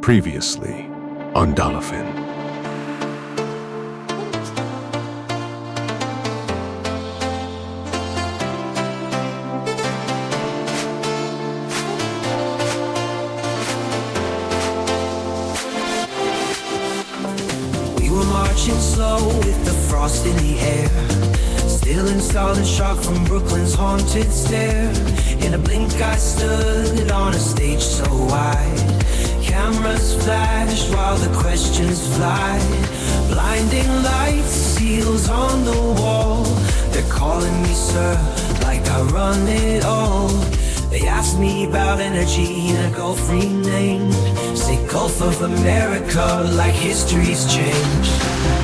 Previously on Dolphin. We were marching slow with the frost in the air, still in solid shock from Brooklyn's haunted stare. In a blink I stood on a stage so wide, cameras flash while the questions fly. Blinding lights, seals on the wall. They're calling me sir, like I run it all. They ask me about energy in a Gulf renamed. Say Gulf of America, like history's changed.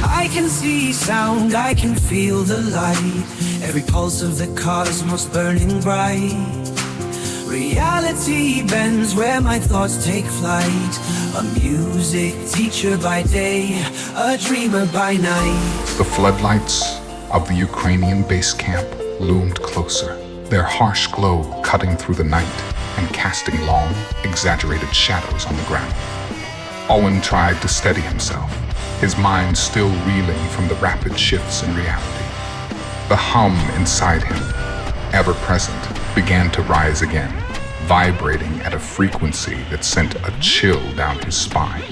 I can see sound, I can feel the light. Every pulse of the cosmos burning bright. Reality bends where my thoughts take flight. A music teacher by day, a dreamer by night. The floodlights of the Ukrainian base camp loomed closer, their harsh glow cutting through the night and casting long, exaggerated shadows on the ground. Owen tried to steady himself, his mind still reeling from the rapid shifts in reality. The hum inside him, ever present, began to rise again, vibrating at a frequency that sent a chill down his spine.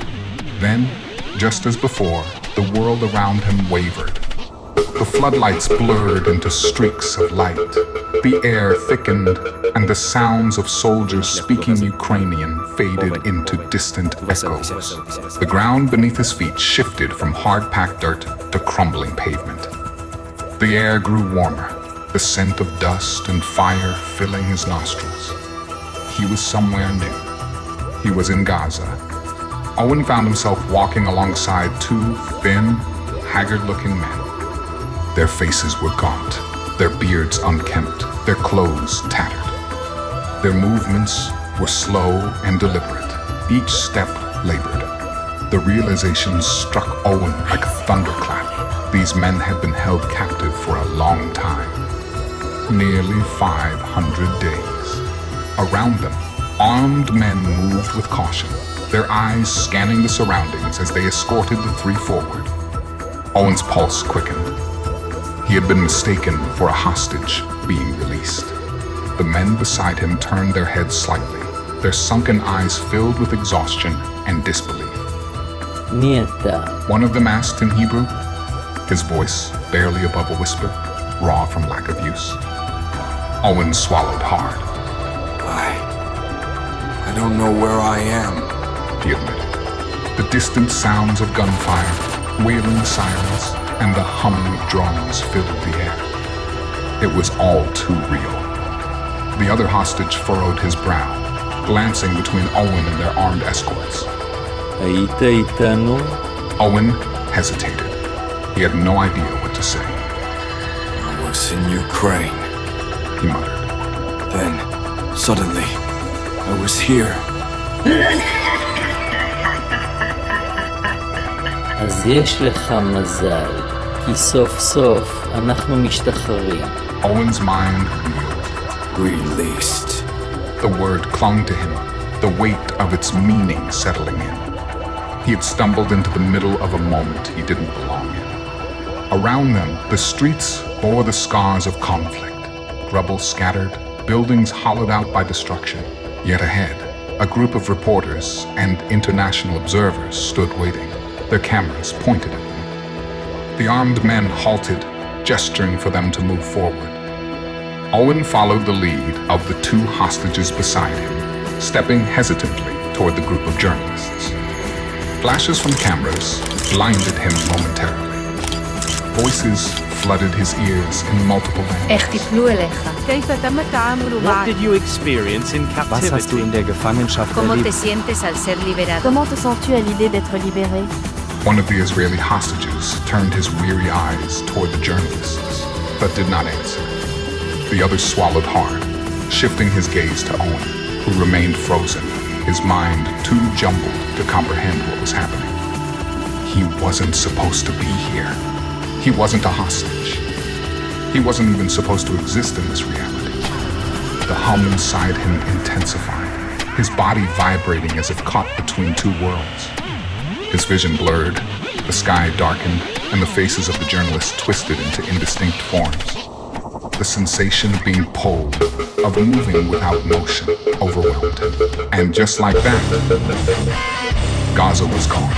Then, just as before, the world around him wavered. The floodlights blurred into streaks of light. The air thickened, and the sounds of soldiers speaking Ukrainian faded into distant echoes. The ground beneath his feet shifted from hard-packed dirt to crumbling pavement. The air grew warmer, the scent of dust and fire filling his nostrils. He was somewhere new. He was in Gaza. Owen found himself walking alongside two thin, haggard-looking men. Their faces were gaunt, their beards unkempt, their clothes tattered. Their movements were slow and deliberate, each step labored. The realization struck Owen like a thunderclap. These men had been held captive for a long time, nearly 500 days. Around them, armed men moved with caution, their eyes scanning the surroundings as they escorted the three forward. Owen's pulse quickened. He had been mistaken for a hostage being released. The men beside him turned their heads slightly, their sunken eyes filled with exhaustion and disbelief. One of them asked in Hebrew, his voice barely above a whisper, raw from lack of use. Owen swallowed hard. I don't know where I am, he admitted. The distant sounds of gunfire, wailing sirens, and the humming of drums filled the air. It was all too real. The other hostage furrowed his brow, glancing between Owen and their armed escorts. Owen hesitated. He had no idea what to say. I was in Ukraine. He muttered. Then, suddenly, I was here. אז יש לך מזל, כי סוף סוף אנחנו משתחררים. Owen's mind reeled. Released. The word clung to him, the weight of its meaning settling in. He had stumbled into the middle of a moment he didn't belong in. Around them, the streets bore the scars of conflict, rubble scattered, buildings hollowed out by destruction. Yet ahead, a group of reporters and international observers stood waiting, their cameras pointed at them. The armed men halted, gesturing for them to move forward. Owen followed the lead of the two hostages beside him, stepping hesitantly toward the group of journalists. Flashes from cameras blinded him momentarily. Voices flooded his ears in multiple languages. What did you experience in captivity? Was hast du in der Gefangenschaft ¿Cómo te erlebt? sientes al ser liberado? Comment te sens-tu à l'idée d'être libéré? One of the Israeli hostages turned his weary eyes toward the journalists, but did not answer. The other swallowed hard, shifting his gaze to Owen, who remained frozen, his mind too jumbled to comprehend what was happening. He wasn't supposed to be here. He wasn't a hostage. He wasn't even supposed to exist in this reality. The hum inside him intensified, his body vibrating as if caught between two worlds. His vision blurred, the sky darkened, and the faces of the journalists twisted into indistinct forms. The sensation of being pulled, of moving without motion, overwhelmed him. And just like that, Gaza was gone.